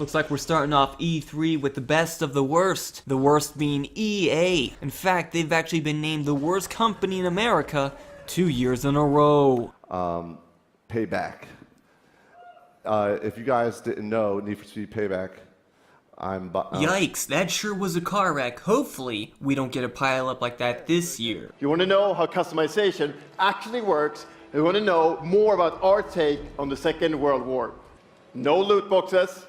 Looks like we're starting off E3 with the best of the worst being EA. In fact, they've actually been named the worst company in America 2 years in a row. Payback. If you guys didn't know, Need for Speed Payback, Yikes, that sure was a car wreck. Hopefully, we don't get a pile-up like that this year. If you want to know how customization actually works, you want to know more about our take on the Second World War. No loot boxes,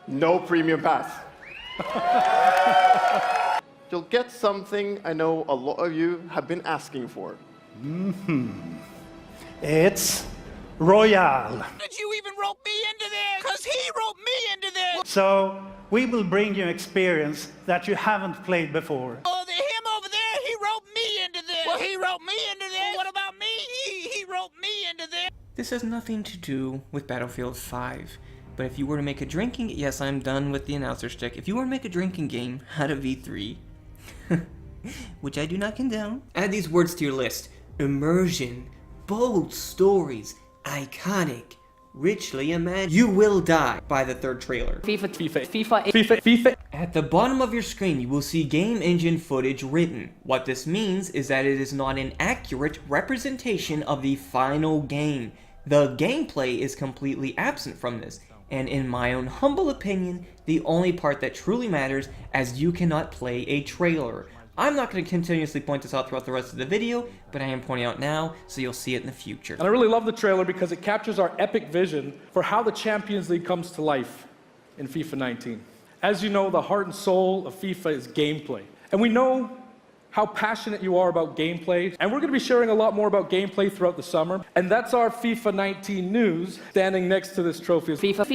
no premium pass. You'll get something I know a lot of you have been asking for. It's Royale. Did you even rope me into this? Because he roped me into this! So, we will bring you experience that you haven't played before. Oh, him over there, he roped me into this! Well, he roped me into this! Well, what about me? He roped me into this! This has nothing to do with Battlefield 5. But if you were to make a drinking... Yes, I'm done with the announcer stick. If you were to make a drinking game out of E3, which I do not condone, add these words to your list. Immersion, bold stories, iconic, richly imagined. You will die by the third trailer. FIFA. At the bottom of your screen, you will see game engine footage written. What this means is that it is not an accurate representation of the final game. The gameplay is completely absent from this, and in my own humble opinion, the only part that truly matters, as you cannot play a trailer. I'm not going to continuously point this out throughout the rest of the video, but I am pointing out now, so you'll see it in the future. And I really love the trailer because it captures our epic vision for how the Champions League comes to life in FIFA 19. As you know, the heart and soul of FIFA is gameplay. And we know how passionate you are about gameplay, and we're going to be sharing a lot more about gameplay throughout the summer. And that's our FIFA 19 news standing next to this trophy. FIFA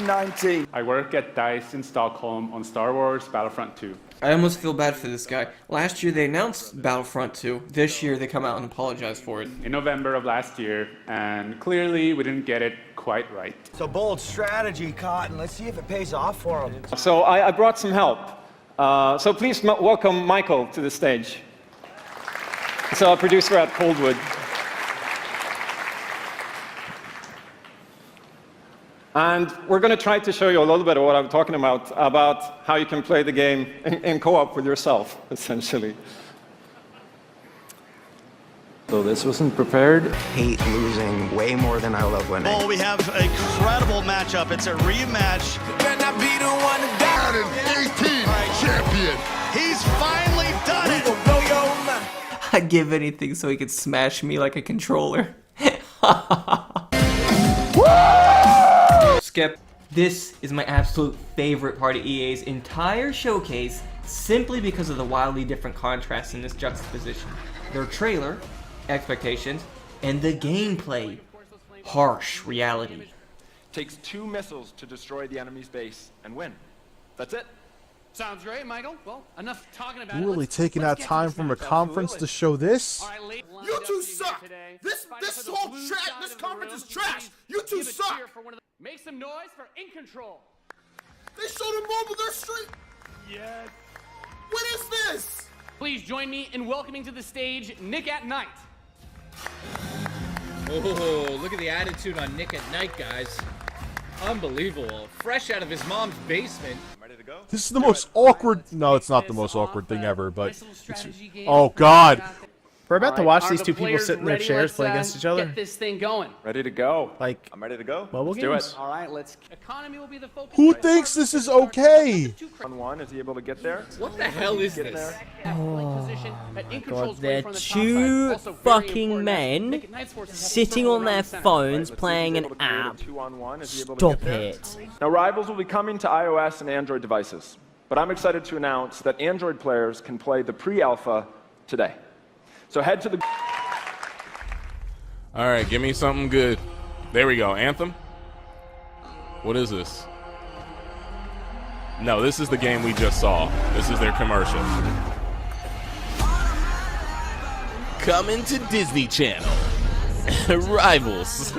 19. I work at DICE in Stockholm on Star Wars Battlefront 2. I almost feel bad for this guy. Last year they announced Battlefront 2. This year they come out and apologize for it. In November of last year, and clearly we didn't get it quite right. So bold strategy, Cotton. Let's see if it pays off for him. So I brought some help. So please welcome Michael to the stage. He's a producer at Coldwood. And we're going to try to show you a little bit of what I'm talking about how you can play the game in co-op with yourself, essentially. So this wasn't prepared. Hate losing way more than I love winning. Oh, we have an incredible matchup. It's a rematch. Better not be the one to die. 18 champion. He's finally done it. I'd give anything so he could smash me like a controller. Skip. This is my absolute favorite part of EA's entire showcase, simply because of the wildly different contrasts in this juxtaposition. Their trailer, expectations, and the gameplay, harsh reality. Takes 2 missiles to destroy the enemy's base and win. That's it. Sounds great, Michael. Well, enough talking about it. You're really taking out time from a conference to show this? You two suck. This whole trash. This conference is trash. You two suck. Make some noise for In Control. They showed a mobile their street. Yes. What is this? Please join me in welcoming to the stage Nick at Night. Oh, look at the attitude on Nick at Night, guys. Unbelievable. Fresh out of his mom's basement. Ready to go? This is the most awkward... No, it's not the most awkward thing ever, but... Oh, God. We're about to watch these two people sit in their chairs play against each other. Get this thing going. Ready to go. Like, I'm ready to go. Mobile Let's games. do it. All right, let's. Economy will be the focus. Who thinks this is okay? On one, is he able to get there? What the hell is this? Oh my god, they're two fucking men sitting on their phones playing an app. Stop it. Now, Rivals will be coming to iOS and Android devices, but I'm excited to announce that Android players can play the pre-alpha today. So head to the... All right, give me something good. There we go. Anthem? What is this? No, this is the game we just saw. This is their commercial. Coming to Disney Channel. Rivals.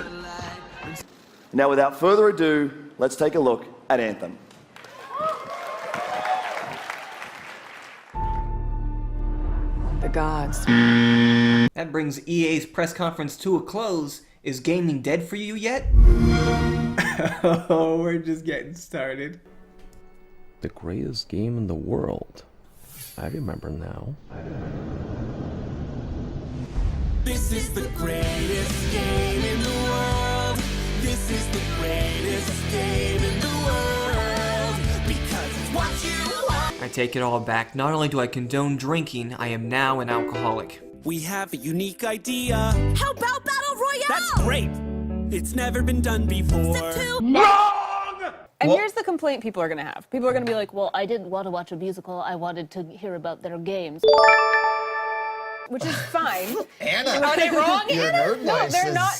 Now, without further ado, let's take a look at Anthem. The gods. That brings EA's press conference to a close. Is gaming dead for you yet? Oh, we're just getting started. The greatest game in the world. I remember now. This is the greatest game in the world. This is the greatest game in the world. Because it's what you want. I take it all back. Not only do I condone drinking, I am now an alcoholic. We have a unique idea. How about Battle Royale? That's great. It's never been done before. And here's the complaint people are going to have. People are going to be like, well, I didn't want to watch a musical. I wanted to hear about their games. Which is fine. Anna, are they wrong, Anna? No,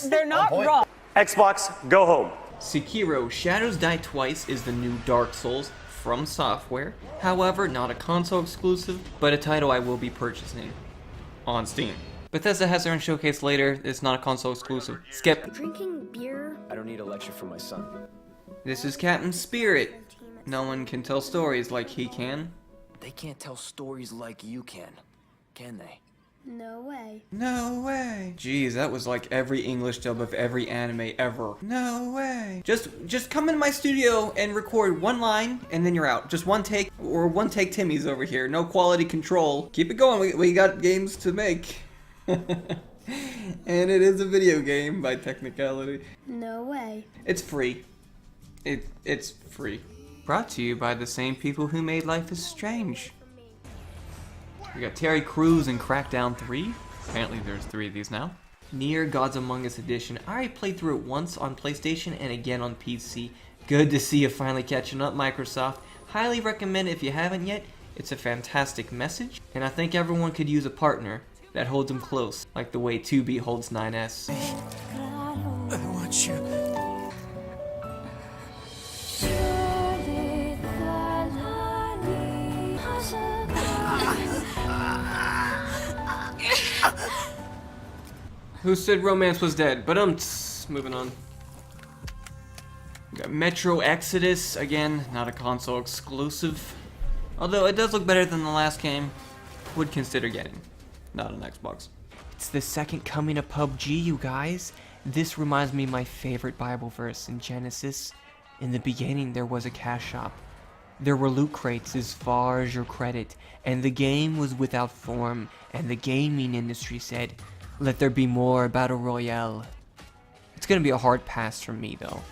they're not wrong. Xbox, go home. Sekiro Shadows Die Twice is the new Dark Souls from Software. However, not a console exclusive, but a title I will be purchasing on Steam. Bethesda has their own showcase later. It's not a console exclusive. Skip. Drinking beer? I don't need a lecture from my son. This is Captain Spirit. No one can tell stories like he can. They can't tell stories like you can they? No way. No way. Jeez, that was like every English dub of every anime ever. No way. Just come in my studio and record one line and then you're out. Just one take, or one take Timmy's over here. No quality control. Keep it going. We got games to make. And it is a video game by technicality. No way. It's free. It's free. Brought to you by the same people who made Life is Strange. We got Terry Crews in Crackdown 3. Apparently there's 3 of these now. Nier Gods Among Us Edition. I already played through it once on PlayStation and again on PC. Good to see you finally catching up, Microsoft. Highly recommend it if you haven't yet. It's a fantastic message, and I think everyone could use a partner that holds them close, like the way 2B holds 9S. I want you. Who said romance was dead? But moving on. We got Metro Exodus, again, not a console exclusive. Although it does look better than the last game. Would consider getting. Not on Xbox. It's the second coming of PUBG, you guys. This reminds me of my favorite Bible verse in Genesis. In the beginning there was a cash shop. There were loot crates as far as your credit, and the game was without form, and the gaming industry said, let there be more Battle Royale. It's gonna be a hard pass from me though.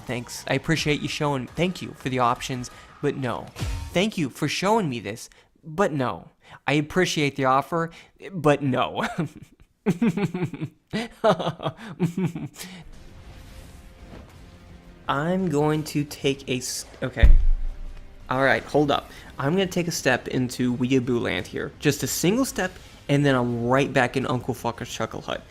Thanks. I appreciate you showing, thank you for the options, but no. Thank you for showing me this, but no. I appreciate the offer, but no. I'm going to take okay. Alright, hold up. I'm going to take a step into Weeaboo land here. Just a single step, and then I'm right back in Uncle Fucker's Chuckle Hut.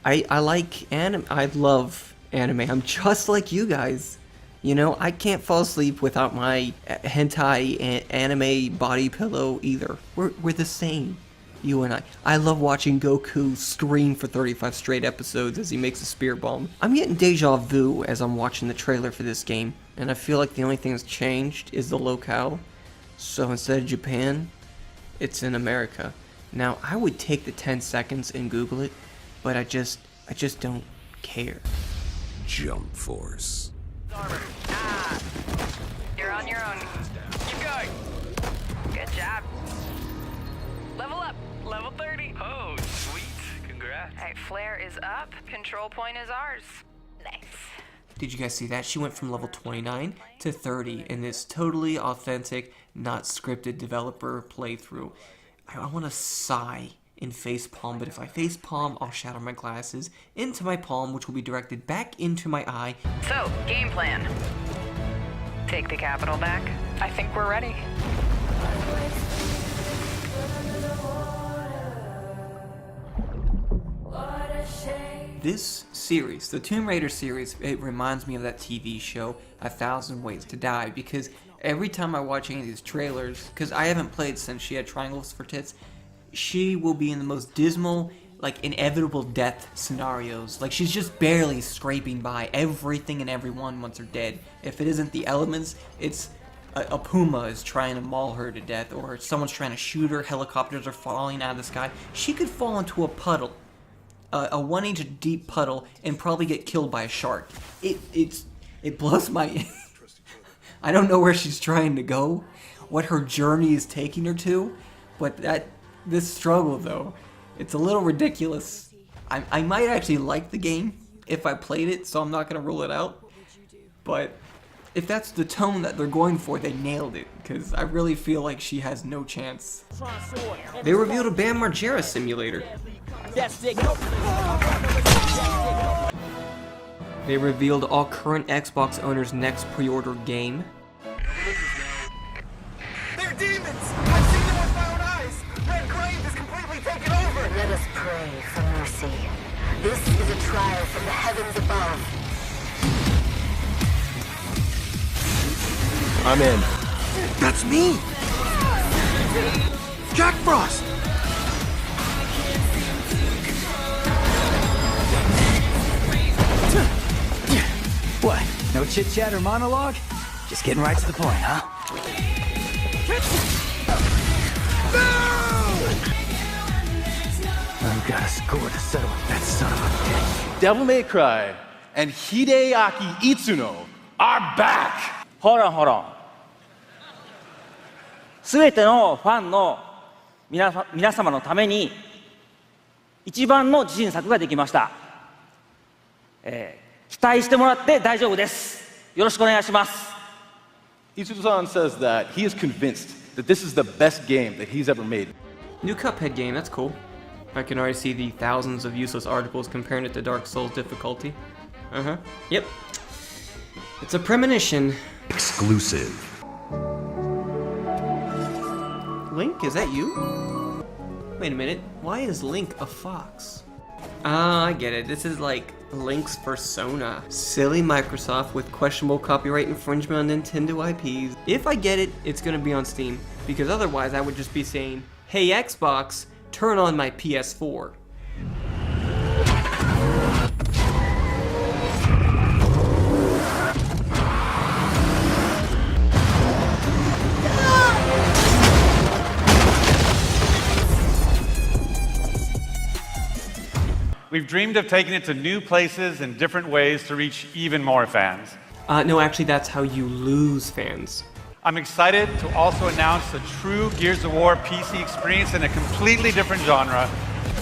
I like anime. I love anime. I'm just like you guys. You know, I can't fall asleep without my hentai anime body pillow either. We're the same, you and I. I love watching Goku scream for 35 straight episodes as he makes a spirit bomb. I'm getting deja vu as I'm watching the trailer for this game, and I feel like the only thing that's changed is the locale. So instead of Japan, it's in America. Now, I would take the 10 seconds and Google it, but I just don't care. Jump Force. You're on your own. Keep going. Good job. Level up. Level 30. Oh, sweet. Congrats. Alright, flare is up. Control point is ours. Nice. Did you guys see that? She went from level 29 to 30 in this totally authentic, not scripted developer playthrough. I want to sigh and facepalm, but if I facepalm, I'll shatter my glasses into my palm, which will be directed back into my eye. So, game plan. Take the capital back. I think we're ready. This series, the Tomb Raider series, it reminds me of that TV show, 1,000 Ways to Die, because every time I watch any of these trailers, because I haven't played since she had triangles for tits, she will be in the most dismal, like, inevitable death scenarios. Like, she's just barely scraping by everything and everyone once they're dead. If it isn't the elements, it's a puma is trying to maul her to death, or someone's trying to shoot her, helicopters are falling out of the sky. She could fall into a puddle, a 1-inch deep puddle, and probably get killed by a shark. It blows my... I don't know where she's trying to go, what her journey is taking her to, but this struggle, though, it's a little ridiculous. I might actually like the game if I played it, so I'm not going to rule it out. But if that's the tone that they're going for, they nailed it, because I really feel like she has no chance. They revealed a Bam Margera simulator. They revealed all current Xbox owners' next pre-order game. They're demons! I've seen them with my own eyes! Red Grave is completely taken over! Let us pray for mercy. This is a trial from the heavens above. I'm in. That's me! Jack Frost! What? No chit-chat or monologue? Just getting right to the point, huh? I've got a score to settle with that son of a bitch. Devil May Cry and Hideaki Itsuno are back! Hold on. すべてのファンの皆様のために一番の自信作ができました。期待してもらって大丈夫です。よろしくお願いします。Itsuno-san says that he is convinced that this is the best game that he's ever made. New Cuphead game, that's cool. I can already see the thousands of useless articles comparing it to Dark Souls difficulty. Yep. It's a premonition. Exclusive. Link, is that you? Wait a minute, why is Link a fox? Ah, I get it. This is like Link's persona. Silly Microsoft with questionable copyright infringement on Nintendo IPs. If I get it, it's gonna be on Steam, because otherwise I would just be saying, hey Xbox, turn on my PS4. We've dreamed of taking it to new places and different ways to reach even more fans. No, actually that's how you lose fans. I'm excited to also announce a true Gears of War PC experience in a completely different genre,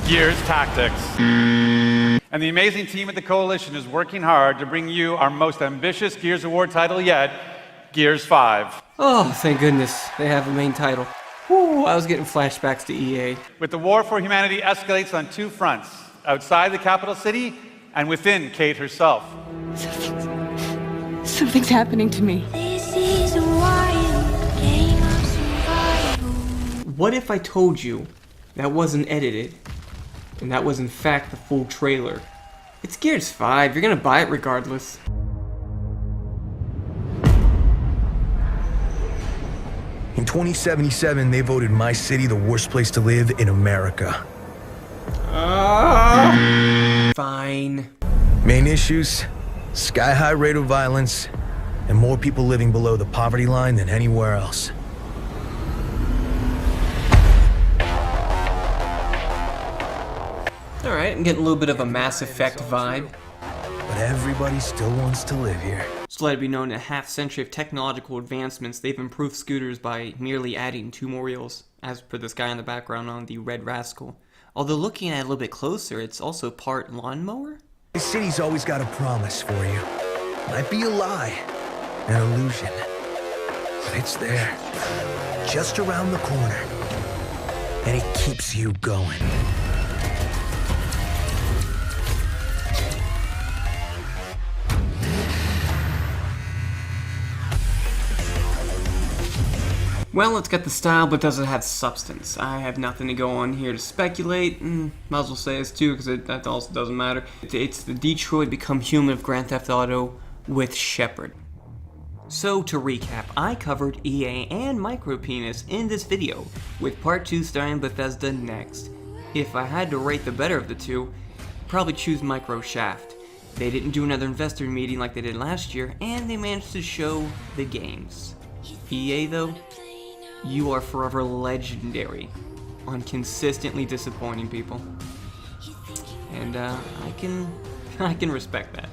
Gears Tactics. And the amazing team at the Coalition is working hard to bring you our most ambitious Gears of War title yet, Gears 5. Oh, thank goodness, they have a main title. Whew, I was getting flashbacks to EA. With the war for humanity escalates on two fronts, outside the capital city and within Kate herself. Something's happening to me. This is a wild game of survival. What if I told you that wasn't edited, and that was in fact the full trailer? It's Gears 5, you're gonna buy it regardless. In 2077, they voted my city the worst place to live in America. Fine. Main issues, sky-high rate of violence, and more people living below the poverty line than anywhere else. Alright, I'm getting a little bit of a Mass Effect vibe. But everybody still wants to live here. Just let it be known, in a half-century of technological advancements, they've improved scooters by merely adding 2 more wheels, as per this guy in the background on the Red Rascal. Although looking at it a little bit closer, it's also part lawnmower? The city's always got a promise for you. Might be a lie, an illusion, but it's there, just around the corner, and it keeps you going. Well, it's got the style, but doesn't have substance. I have nothing to go on here to speculate. Might as well say this too, because that also doesn't matter. It's the Detroit Become Human of Grand Theft Auto with Shepard. So to recap, I covered EA and Micropenis in this video, with part 2 starring Bethesda next. If I had to rate the better of the two, I'd probably choose Microshaft. They didn't do another investor meeting like they did last year, and they managed to show the games. EA though, you are forever legendary on consistently disappointing people. And I can respect that.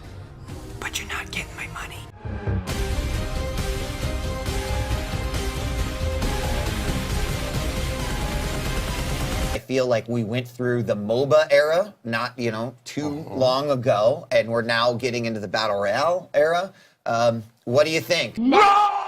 But you're not getting my money. feel like we went through the MOBA era, not, you know, too long ago, and we're now getting into the Battle Royale era. What do you think? No!